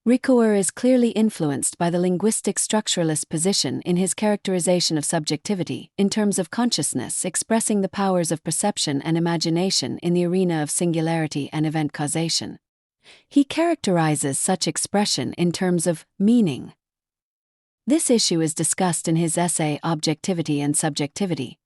Ricoeur is clearly influenced by the linguistic structuralist position in his characterization of subjectivity in terms of consciousness expressing the powers of perception and imagination in the arena of singularity and event causation. He characterizes such expression in terms of meaning. This issue is discussed in his essay Objectivity and Subjectivity,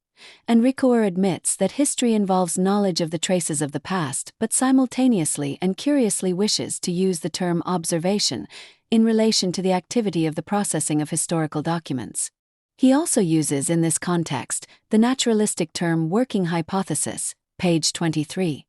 and Ricoeur admits that history involves knowledge of the traces of the past but simultaneously and curiously wishes to use the term observation in relation to the activity of the processing of historical documents. He also uses in this context the naturalistic term working hypothesis, page 23.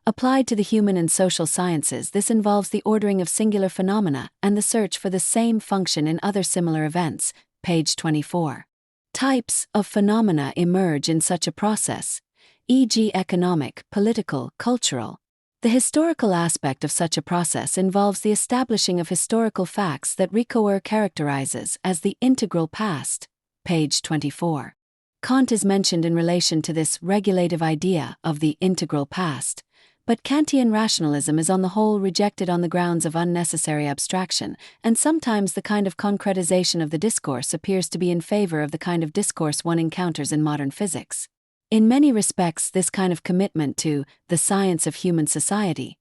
Applied to the human and social sciences, this involves the ordering of singular phenomena and the search for the same function in other similar events, page 24. Types of phenomena emerge in such a process, e.g. economic, political, cultural. The historical aspect of such a process involves the establishing of historical facts that Ricoeur characterizes as the integral past, page 24. Kant is mentioned in relation to this regulative idea of the integral past, but Kantian rationalism is on the whole rejected on the grounds of unnecessary abstraction, and sometimes the kind of concretization of the discourse appears to be in favor of the kind of discourse one encounters in modern physics. In many respects, this kind of commitment to the science of human society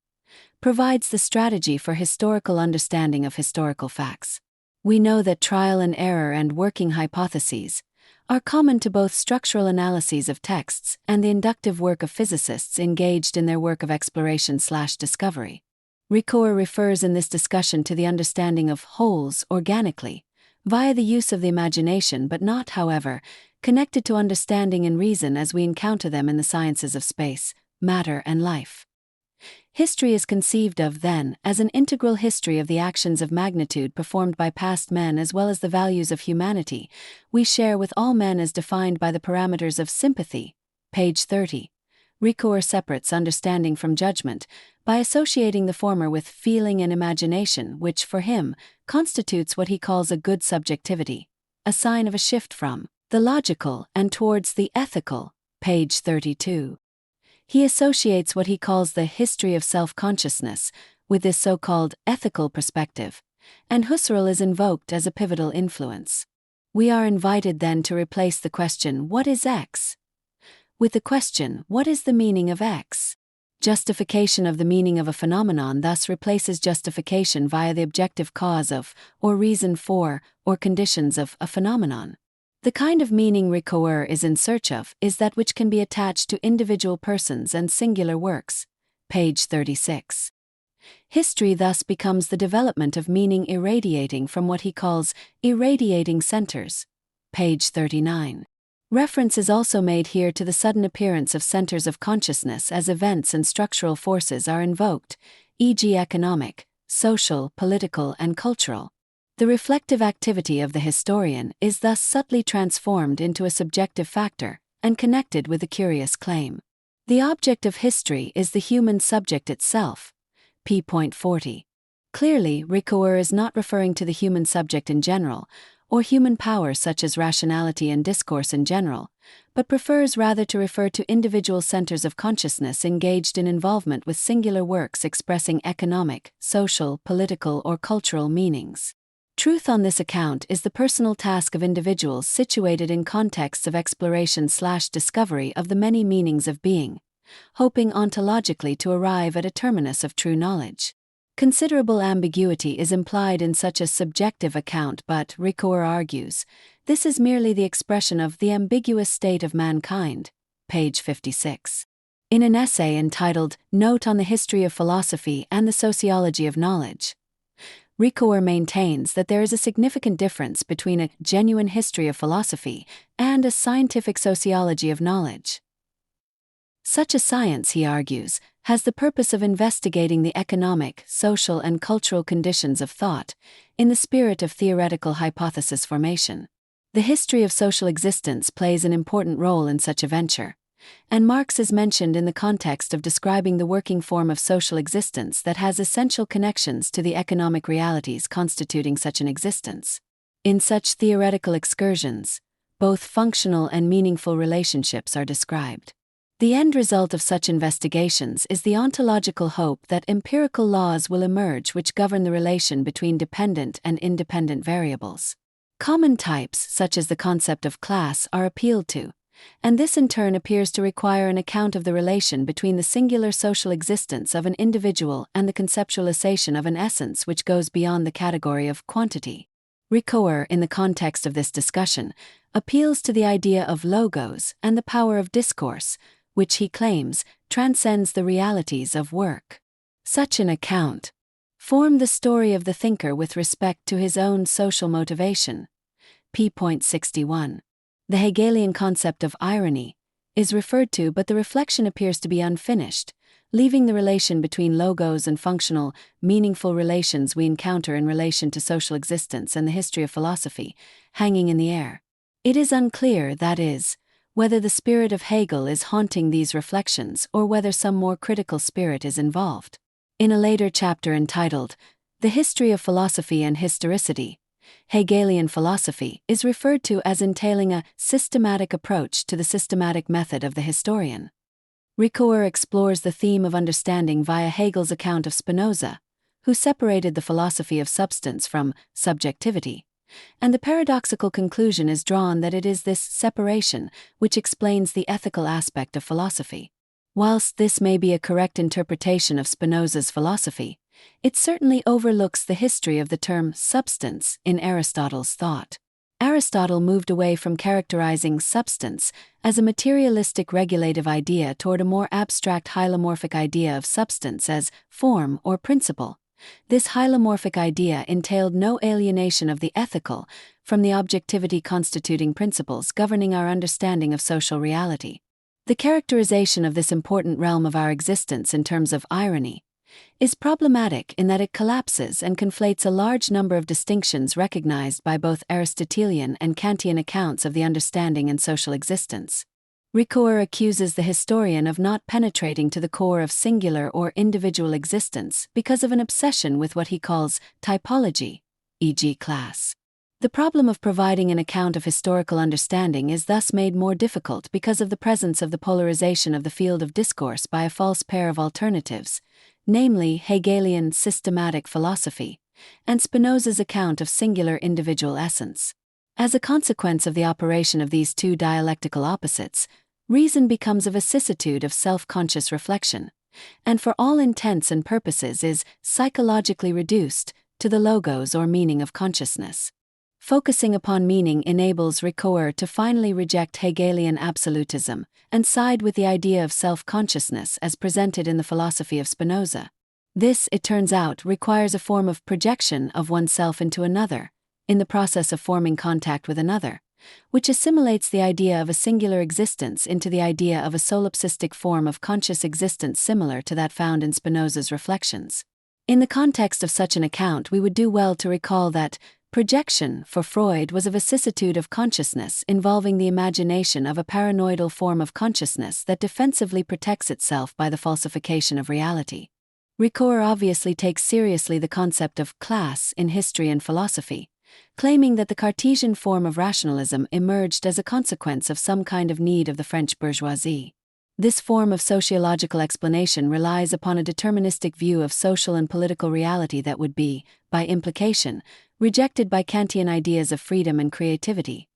provides the strategy for historical understanding of historical facts. We know that trial and error and working hypotheses are common to both structural analyses of texts and the inductive work of physicists engaged in their work of exploration/discovery. Ricoeur refers in this discussion to the understanding of wholes organically, via the use of the imagination but not, however, connected to understanding and reason as we encounter them in the sciences of space, matter and life. History is conceived of, then, as an integral history of the actions of magnitude performed by past men as well as the values of humanity we share with all men as defined by the parameters of sympathy, page 30. Ricoeur separates understanding from judgment by associating the former with feeling and imagination, which, for him, constitutes what he calls a good subjectivity, a sign of a shift from the logical and towards the ethical, page 32. He associates what he calls the history of self-consciousness with this so-called ethical perspective, and Husserl is invoked as a pivotal influence. We are invited then to replace the question, what is X? with the question, what is the meaning of X? Justification of the meaning of a phenomenon thus replaces justification via the objective cause of, or reason for, or conditions of a phenomenon. The kind of meaning Ricoeur is in search of is that which can be attached to individual persons and singular works, page 36. History thus becomes the development of meaning irradiating from what he calls irradiating centers, page 39. Reference is also made here to the sudden appearance of centers of consciousness as events and structural forces are invoked, e.g. economic, social, political, and cultural. The reflective activity of the historian is thus subtly transformed into a subjective factor and connected with a curious claim. The object of history is the human subject itself, p.40. Clearly, Ricoeur is not referring to the human subject in general, or human power such as rationality and discourse in general, but prefers rather to refer to individual centers of consciousness engaged in involvement with singular works expressing economic, social, political, or cultural meanings. Truth on this account is the personal task of individuals situated in contexts of exploration/discovery of the many meanings of being, hoping ontologically to arrive at a terminus of true knowledge. Considerable ambiguity is implied in such a subjective account, but, Ricoeur argues, this is merely the expression of the ambiguous state of mankind, page 56. In an essay entitled Note on the History of Philosophy and the Sociology of Knowledge, Ricoeur maintains that there is a significant difference between a genuine history of philosophy and a scientific sociology of knowledge. Such a science, he argues, has the purpose of investigating the economic, social, and cultural conditions of thought in the spirit of theoretical hypothesis formation. The history of social existence plays an important role in such a venture, and Marx is mentioned in the context of describing the working form of social existence that has essential connections to the economic realities constituting such an existence. In such theoretical excursions, both functional and meaningful relationships are described. The end result of such investigations is the ontological hope that empirical laws will emerge which govern the relation between dependent and independent variables. Common types, such as the concept of class, are appealed to, and this in turn appears to require an account of the relation between the singular social existence of an individual and the conceptualization of an essence which goes beyond the category of quantity. Ricoeur, in the context of this discussion, appeals to the idea of logos and the power of discourse, which he claims transcends the realities of work. Such an account formed the story of the thinker with respect to his own social motivation. p.61. The Hegelian concept of irony is referred to, but the reflection appears to be unfinished, leaving the relation between logos and functional, meaningful relations we encounter in relation to social existence and the history of philosophy hanging in the air. It is unclear, that is, whether the spirit of Hegel is haunting these reflections or whether some more critical spirit is involved. In a later chapter entitled, The History of Philosophy and Historicity, Hegelian philosophy is referred to as entailing a systematic approach to the systematic method of the historian. Ricoeur explores the theme of understanding via Hegel's account of Spinoza, who separated the philosophy of substance from subjectivity, and the paradoxical conclusion is drawn that it is this separation which explains the ethical aspect of philosophy. Whilst this may be a correct interpretation of Spinoza's philosophy, it certainly overlooks the history of the term substance in Aristotle's thought. Aristotle moved away from characterizing substance as a materialistic regulative idea toward a more abstract hylomorphic idea of substance as form or principle. This hylomorphic idea entailed no alienation of the ethical from the objectivity constituting principles governing our understanding of social reality. The characterization of this important realm of our existence in terms of irony is problematic in that it collapses and conflates a large number of distinctions recognized by both Aristotelian and Kantian accounts of the understanding and social existence. Ricoeur accuses the historian of not penetrating to the core of singular or individual existence because of an obsession with what he calls typology, e.g. class. The problem of providing an account of historical understanding is thus made more difficult because of the presence of the polarization of the field of discourse by a false pair of alternatives, namely Hegelian systematic philosophy and Spinoza's account of singular individual essence. As a consequence of the operation of these two dialectical opposites, reason becomes a vicissitude of self-conscious reflection, and for all intents and purposes is psychologically reduced to the logos or meaning of consciousness. Focusing upon meaning enables Ricoeur to finally reject Hegelian absolutism and side with the idea of self-consciousness as presented in the philosophy of Spinoza. This, it turns out, requires a form of projection of oneself into another, in the process of forming contact with another, which assimilates the idea of a singular existence into the idea of a solipsistic form of conscious existence similar to that found in Spinoza's reflections. In the context of such an account, we would do well to recall that projection, for Freud, was a vicissitude of consciousness involving the imagination of a paranoidal form of consciousness that defensively protects itself by the falsification of reality. Ricoeur obviously takes seriously the concept of class in history and philosophy, claiming that the Cartesian form of rationalism emerged as a consequence of some kind of need of the French bourgeoisie. This form of sociological explanation relies upon a deterministic view of social and political reality that would be, by implication, rejected by Kantian ideas of freedom and creativity.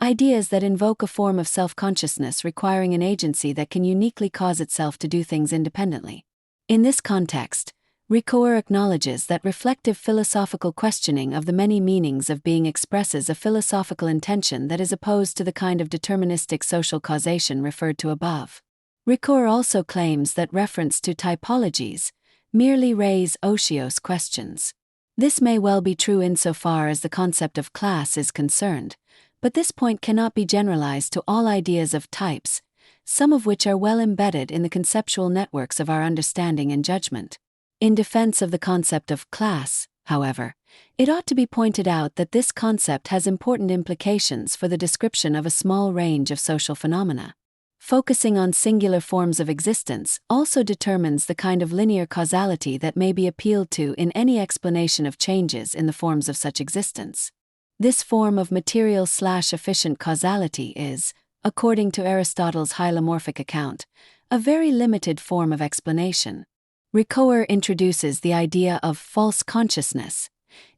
Ideas that invoke a form of self-consciousness requiring an agency that can uniquely cause itself to do things independently. In this context, Ricoeur acknowledges that reflective philosophical questioning of the many meanings of being expresses a philosophical intention that is opposed to the kind of deterministic social causation referred to above. Ricoeur also claims that reference to typologies merely raise ociose questions. This may well be true insofar as the concept of class is concerned, but this point cannot be generalized to all ideas of types, some of which are well embedded in the conceptual networks of our understanding and judgment. In defense of the concept of class, however, it ought to be pointed out that this concept has important implications for the description of a small range of social phenomena. Focusing on singular forms of existence also determines the kind of linear causality that may be appealed to in any explanation of changes in the forms of such existence. This form of material/efficient causality is, according to Aristotle's hylomorphic account, a very limited form of explanation. Ricoeur introduces the idea of false consciousness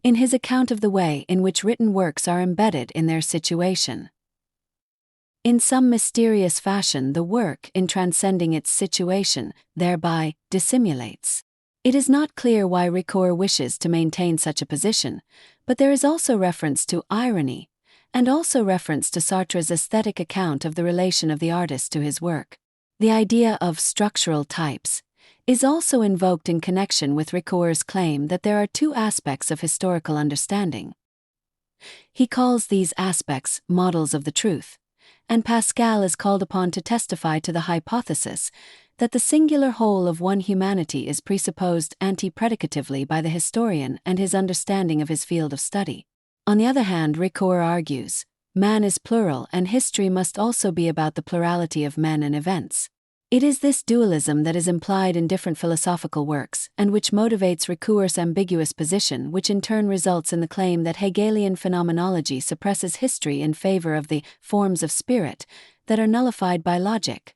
in his account of the way in which written works are embedded in their situation. In some mysterious fashion, the work, in transcending its situation, thereby dissimulates. It is not clear why Ricoeur wishes to maintain such a position, but there is also reference to irony, and also reference to Sartre's aesthetic account of the relation of the artist to his work. The idea of structural types is also invoked in connection with Ricoeur's claim that there are two aspects of historical understanding. He calls these aspects models of the truth, and Pascal is called upon to testify to the hypothesis that the singular whole of one humanity is presupposed anti-predicatively by the historian and his understanding of his field of study. On the other hand, Ricoeur argues, man is plural and history must also be about the plurality of men and events. It is this dualism that is implied in different philosophical works and which motivates Ricoeur's ambiguous position, which in turn results in the claim that Hegelian phenomenology suppresses history in favor of the forms of spirit that are nullified by logic.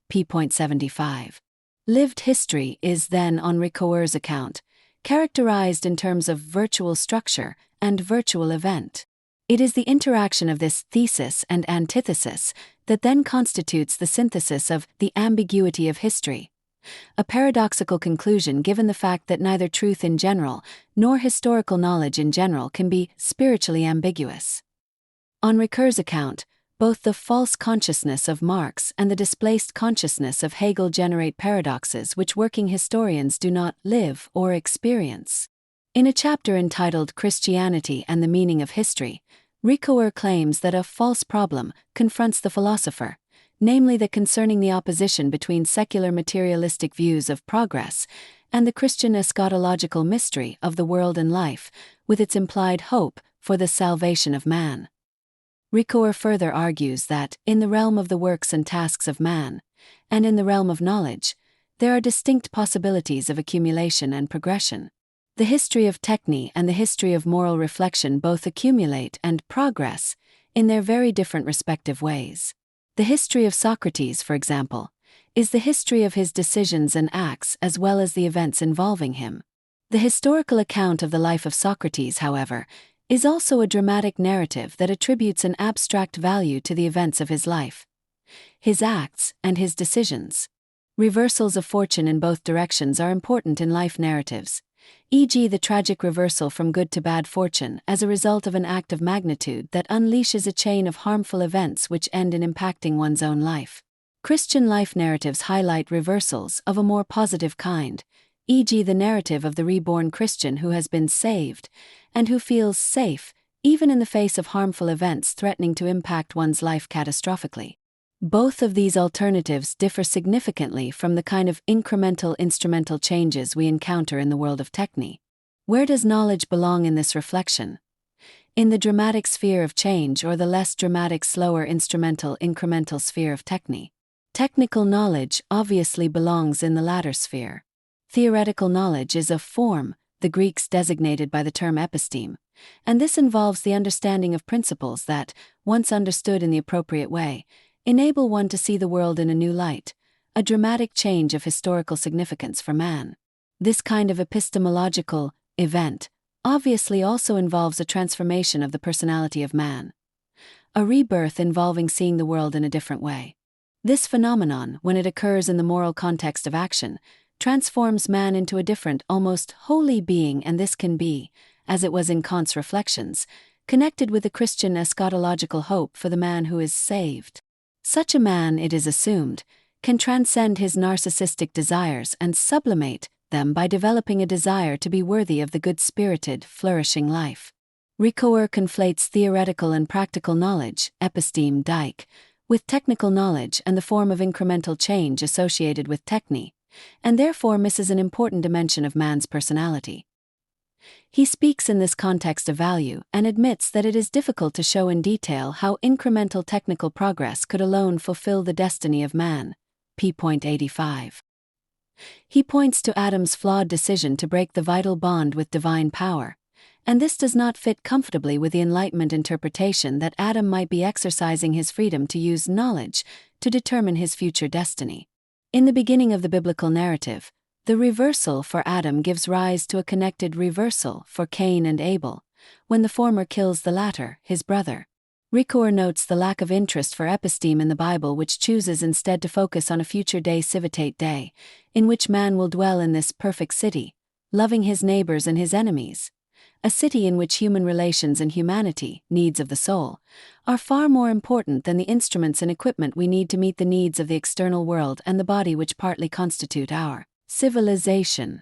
p.75. Lived history is then, on Ricoeur's account, characterized in terms of virtual structure and virtual event. It is the interaction of this thesis and antithesis that then constitutes the synthesis of the ambiguity of history, a paradoxical conclusion given the fact that neither truth in general nor historical knowledge in general can be spiritually ambiguous. On Ricoeur's account, both the false consciousness of Marx and the displaced consciousness of Hegel generate paradoxes which working historians do not live or experience. In a chapter entitled Christianity and the Meaning of History, Ricoeur claims that a false problem confronts the philosopher, namely that concerning the opposition between secular materialistic views of progress and the Christian eschatological mystery of the world and life, with its implied hope for the salvation of man. Ricoeur further argues that, in the realm of the works and tasks of man, and in the realm of knowledge, there are distinct possibilities of accumulation and progression. The history of techne and the history of moral reflection both accumulate and progress in their very different respective ways. The history of Socrates, for example, is the history of his decisions and acts as well as the events involving him. The historical account of the life of Socrates, however, is also a dramatic narrative that attributes an abstract value to the events of his life, his acts, and his decisions. Reversals of fortune in both directions are important in life narratives, e.g. the tragic reversal from good to bad fortune as a result of an act of magnitude that unleashes a chain of harmful events which end in impacting one's own life. Christian life narratives highlight reversals of a more positive kind, e.g. the narrative of the reborn Christian who has been saved and who feels safe even in the face of harmful events threatening to impact one's life catastrophically. Both of these alternatives differ significantly from the kind of incremental instrumental changes we encounter in the world of techne. Where does knowledge belong in this reflection? In the dramatic sphere of change or the less dramatic, slower, instrumental, incremental sphere of techne? Technical knowledge obviously belongs in the latter sphere. Theoretical knowledge is a form, the Greeks designated by the term episteme, and this involves the understanding of principles that, once understood in the appropriate way, enable one to see the world in a new light, a dramatic change of historical significance for man. This kind of epistemological event obviously also involves a transformation of the personality of man, a rebirth involving seeing the world in a different way. This phenomenon, when it occurs in the moral context of action, transforms man into a different, almost holy being, and this can be, as it was in Kant's reflections, connected with the Christian eschatological hope for the man who is saved. Such a man, it is assumed, can transcend his narcissistic desires and sublimate them by developing a desire to be worthy of the good-spirited, flourishing life. Ricoeur conflates theoretical and practical knowledge, episteme Dike, with technical knowledge and the form of incremental change associated with techne, and therefore misses an important dimension of man's personality. He speaks in this context of value and admits that it is difficult to show in detail how incremental technical progress could alone fulfill the destiny of man. p.85. He points to Adam's flawed decision to break the vital bond with divine power, and this does not fit comfortably with the Enlightenment interpretation that Adam might be exercising his freedom to use knowledge to determine his future destiny. In the beginning of the biblical narrative, the reversal for Adam gives rise to a connected reversal for Cain and Abel, when the former kills the latter, his brother. Ricoeur notes the lack of interest for episteme in the Bible, which chooses instead to focus on a future day civitate day, in which man will dwell in this perfect city, loving his neighbors and his enemies. A city in which human relations and humanity, needs of the soul, are far more important than the instruments and equipment we need to meet the needs of the external world and the body which partly constitute our civilization.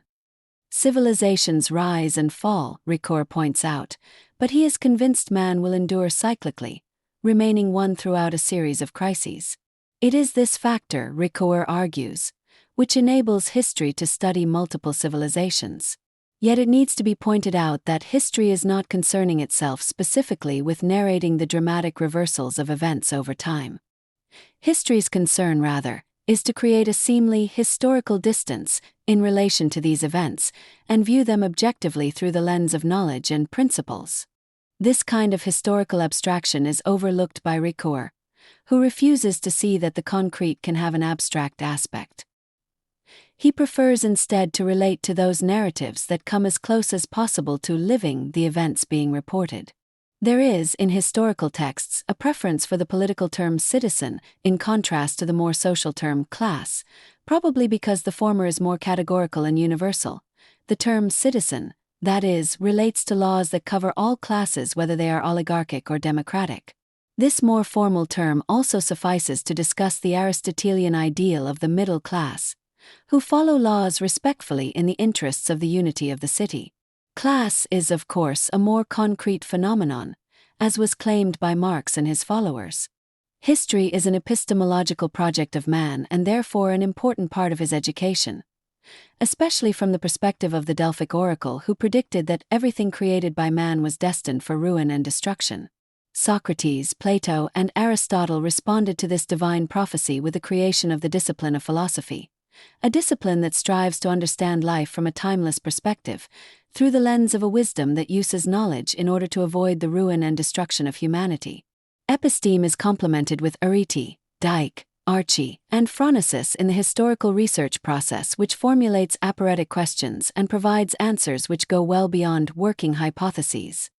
Civilizations rise and fall, Ricoeur points out, but he is convinced man will endure cyclically, remaining one throughout a series of crises. It is this factor, Ricoeur argues, which enables history to study multiple civilizations. Yet it needs to be pointed out that history is not concerning itself specifically with narrating the dramatic reversals of events over time. History's concern, rather, is to create a seemly historical distance in relation to these events and view them objectively through the lens of knowledge and principles. This kind of historical abstraction is overlooked by Ricoeur, who refuses to see that the concrete can have an abstract aspect. He prefers instead to relate to those narratives that come as close as possible to living the events being reported. There is, in historical texts, a preference for the political term citizen, in contrast to the more social term class, probably because the former is more categorical and universal. The term citizen, that is, relates to laws that cover all classes whether they are oligarchic or democratic. This more formal term also suffices to discuss the Aristotelian ideal of the middle class, who follow laws respectfully in the interests of the unity of the city. Class is, of course, a more concrete phenomenon, as was claimed by Marx and his followers. History is an epistemological project of man and therefore an important part of his education, especially from the perspective of the Delphic oracle, who predicted that everything created by man was destined for ruin and destruction. Socrates, Plato, and Aristotle responded to this divine prophecy with the creation of the discipline of philosophy, a discipline that strives to understand life from a timeless perspective, through the lens of a wisdom that uses knowledge in order to avoid the ruin and destruction of humanity. Episteme is complemented with arete, dike, arche, and phronesis in the historical research process, which formulates aporetic questions and provides answers which go well beyond working hypotheses.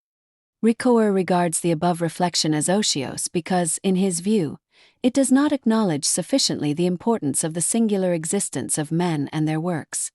Ricoeur regards the above reflection as otiose because, in his view, it does not acknowledge sufficiently the importance of the singular existence of men and their works.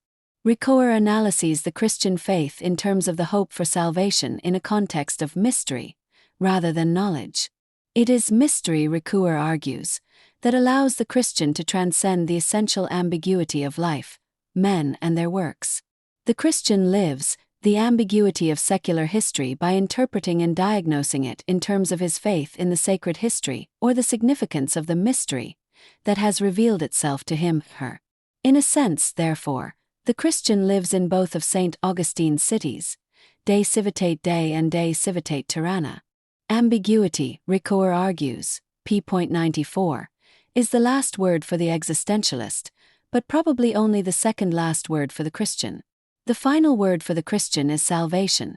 Ricoeur analyses the Christian faith in terms of the hope for salvation in a context of mystery, rather than knowledge. It is mystery, Ricoeur argues, that allows the Christian to transcend the essential ambiguity of life, men and their works. The Christian lives the ambiguity of secular history by interpreting and diagnosing it in terms of his faith in the sacred history or the significance of the mystery that has revealed itself to him, her. In a sense, therefore, the Christian lives in both of St. Augustine's cities, de civitate Dei and de civitate tyranna. Ambiguity, Ricoeur argues, p.94, is the last word for the existentialist, but probably only the second last word for the Christian. The final word for the Christian is salvation,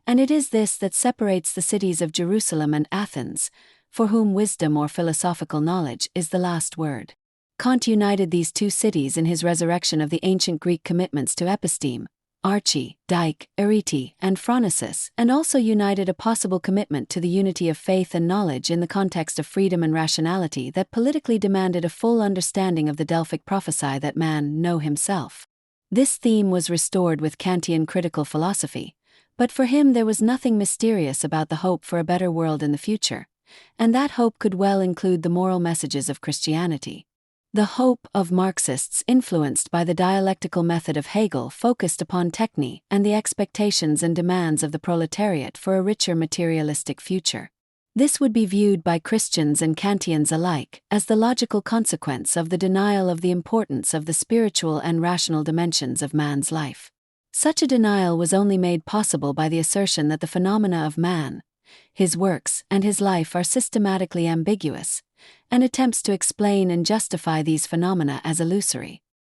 and it is this that separates the cities of Jerusalem and Athens, for whom wisdom or philosophical knowledge is the last word. Kant united these two cities in his resurrection of the ancient Greek commitments to episteme, arche, dike, arete, and phronesis, and also united a possible commitment to the unity of faith and knowledge in the context of freedom and rationality that politically demanded a full understanding of the Delphic prophecy that man know himself. This theme was restored with Kantian critical philosophy, but for him there was nothing mysterious about the hope for a better world in the future, and that hope could well include the moral messages of Christianity. The hope of Marxists influenced by the dialectical method of Hegel focused upon techne and the expectations and demands of the proletariat for a richer materialistic future. This would be viewed by Christians and Kantians alike as the logical consequence of the denial of the importance of the spiritual and rational dimensions of man's life. Such a denial was only made possible by the assertion that the phenomena of man, his works, and his life are systematically ambiguous, and attempts to explain and justify these phenomena as illusory.